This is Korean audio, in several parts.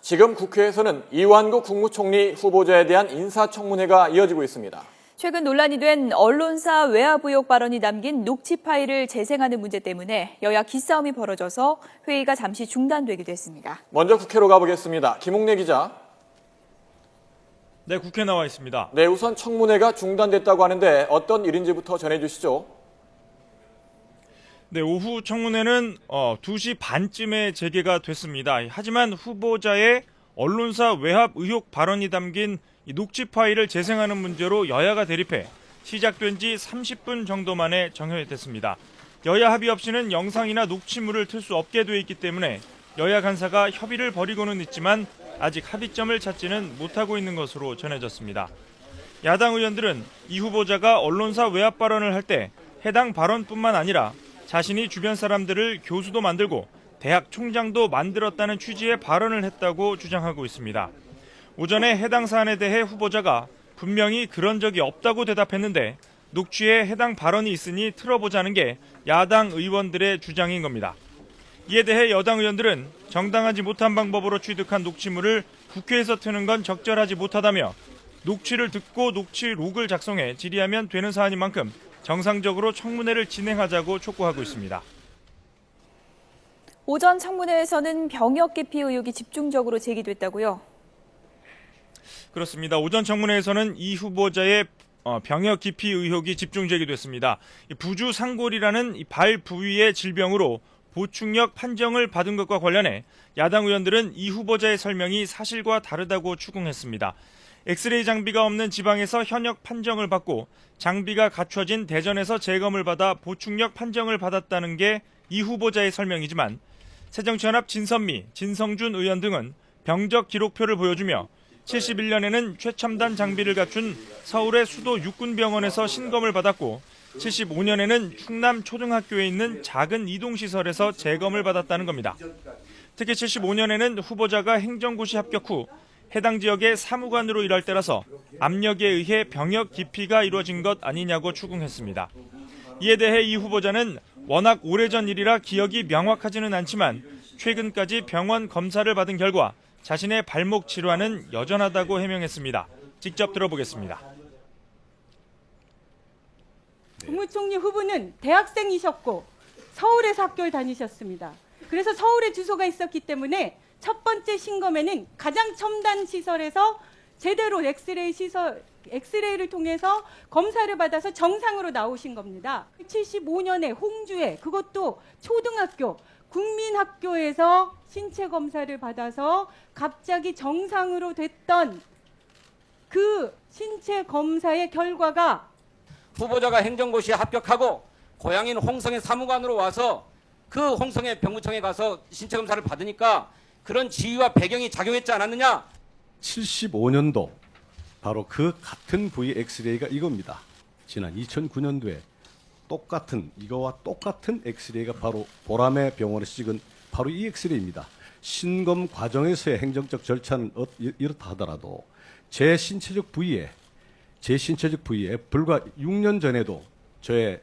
지금 국회에서는 이완구 국무총리 후보자에 대한 인사청문회가 이어지고 있습니다. 최근 논란이 된 언론사 외압 의혹 발언이 담긴 녹취 파일을 재생하는 문제 때문에 여야 기싸움이 벌어져서 회의가 잠시 중단되기도 했습니다. 먼저 국회로 가보겠습니다. 김홍래 기자. 네, 국회 나와 있습니다. 네, 우선 청문회가 중단됐다고 하는데 어떤 일인지부터 전해주시죠. 네, 오후 청문회는 2시 반쯤에 재개가 됐습니다. 하지만 후보자의 언론사 외압 의혹 발언이 담긴 이 녹취 파일을 재생하는 문제로 여야가 대립해 시작된 지 30분 정도 만에 정회됐습니다. 여야 합의 없이는 영상이나 녹취물을 틀 수 없게 돼 있기 때문에 여야 간사가 협의를 벌이고는 있지만 아직 합의점을 찾지는 못하고 있는 것으로 전해졌습니다. 야당 의원들은 이 후보자가 언론사 외압 발언을 할 때 해당 발언뿐만 아니라 자신이 주변 사람들을 교수도 만들고 대학 총장도 만들었다는 취지의 발언을 했다고 주장하고 있습니다. 오전에 해당 사안에 대해 후보자가 분명히 그런 적이 없다고 대답했는데 녹취에 해당 발언이 있으니 틀어보자는 게 야당 의원들의 주장인 겁니다. 이에 대해 여당 의원들은 정당하지 못한 방법으로 취득한 녹취물을 국회에서 트는 건 적절하지 못하다며 녹취를 듣고 녹취록을 작성해 질의하면 되는 사안인 만큼 정상적으로 청문회를 진행하자고 촉구하고 있습니다. 오전 청문회에서는 병역 기피 의혹이 집중적으로 제기됐다고요? 그렇습니다. 오전 청문회에서는 이 후보자의 병역 기피 의혹이 집중 제기됐습니다. 부주 상골이라는 발 부위의 질병으로 보충력 판정을 받은 것과 관련해 야당 의원들은 이 후보자의 설명이 사실과 다르다고 추궁했습니다. 엑스레이 장비가 없는 지방에서 현역 판정을 받고 장비가 갖춰진 대전에서 재검을 받아 보충력 판정을 받았다는 게 이 후보자의 설명이지만 새정치연합 진선미, 진성준 의원 등은 병적 기록표를 보여주며 71년에는 최첨단 장비를 갖춘 서울의 수도 육군병원에서 신검을 받았고 75년에는 충남 초등학교에 있는 작은 이동시설에서 재검을 받았다는 겁니다. 특히 75년에는 후보자가 행정고시 합격 후 해당 지역의 사무관으로 일할 때라서 압력에 의해 병역 기피가 이루어진 것 아니냐고 추궁했습니다. 이에 대해 이 후보자는 워낙 오래전 일이라 기억이 명확하지는 않지만 최근까지 병원 검사를 받은 결과 자신의 발목 질환은 여전하다고 해명했습니다. 직접 들어보겠습니다. 국무총리 후보는 대학생이셨고 서울에서 학교를 다니셨습니다. 그래서 서울에 주소가 있었기 때문에 첫 번째 신검에는 가장 첨단 시설에서 제대로 엑스레이를 통해서 검사를 받아서 정상으로 나오신 겁니다. 75년에 홍주에 그것도 초등학교 국민학교에서 신체 검사를 받아서 갑자기 정상으로 됐던 그 신체 검사의 결과가 후보자가 행정고시에 합격하고 고향인 홍성의 사무관으로 와서 그 홍성의 병무청에 가서 신체 검사를 받으니까 그런 지위와 배경이 작용했지 않았느냐? 75년도 바로 그 같은 부위 엑스레이가 이겁니다. 지난 2009년도에 이거와 똑같은 엑스레이가 바로 보람의 병원에서 찍은 바로 이 엑스레이입니다. 신검 과정에서의 행정적 절차는 이렇다 하더라도 제 신체적 부위에 불과 6년 전에도 저의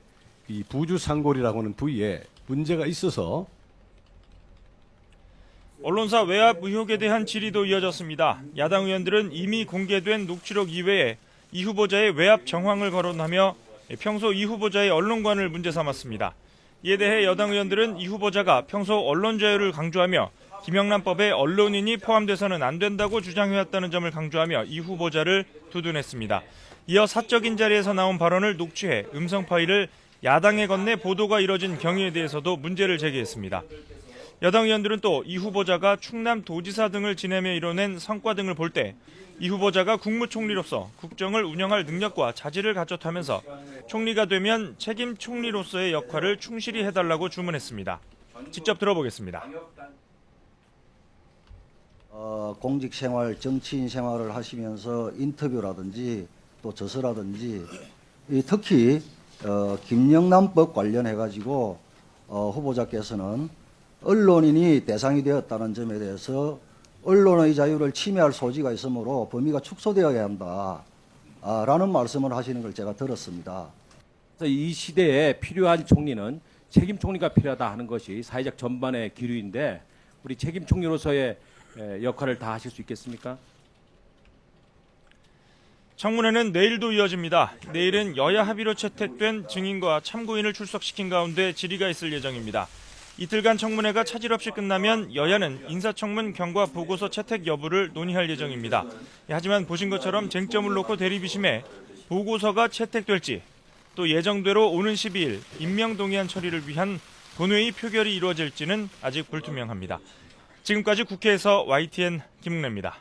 이 부주상골이라고 하는 부위에 문제가 있어서 언론사 외압 의혹에 대한 질의도 이어졌습니다. 야당 의원들은 이미 공개된 녹취록 이외에 이 후보자의 외압 정황을 거론하며 평소 이 후보자의 언론관을 문제 삼았습니다. 이에 대해 여당 의원들은 이 후보자가 평소 언론 자유를 강조하며 김영란법에 언론인이 포함돼서는 안 된다고 주장해왔다는 점을 강조하며 이 후보자를 두둔했습니다. 이어 사적인 자리에서 나온 발언을 녹취해 음성 파일을 야당에 건네 보도가 이뤄진 경위에 대해서도 문제를 제기했습니다. 여당 의원들은 또 이 후보자가 충남도지사 등을 지내며 이뤄낸 성과 등을 볼 때 이 후보자가 국무총리로서 국정을 운영할 능력과 자질을 갖췄다면서 총리가 되면 책임 총리로서의 역할을 충실히 해달라고 주문했습니다. 직접 들어보겠습니다. 공직생활, 정치인 생활을 하시면서 인터뷰라든지 또 저서라든지 특히 김영란법 관련해가지고 후보자께서는 언론인이 대상이 되었다는 점에 대해서 언론의 자유를 침해할 소지가 있으므로 범위가 축소되어야 한다라는 말씀을 하시는 걸 제가 들었습니다. 이 시대에 필요한 총리는 책임 총리가 필요하다 하는 것이 사회적 전반의 기류인데 우리 책임 총리로서의 역할을 다 하실 수 있겠습니까? 청문회는 내일도 이어집니다. 내일은 여야 합의로 채택된 증인과 참고인을 출석시킨 가운데 질의가 있을 예정입니다. 이틀간 청문회가 차질 없이 끝나면 여야는 인사청문 경과 보고서 채택 여부를 논의할 예정입니다. 하지만 보신 것처럼 쟁점을 놓고 대립이 심해 보고서가 채택될지 또 예정대로 오는 12일 임명동의안 처리를 위한 본회의 표결이 이루어질지는 아직 불투명합니다. 지금까지 국회에서 YTN 김웅래입니다.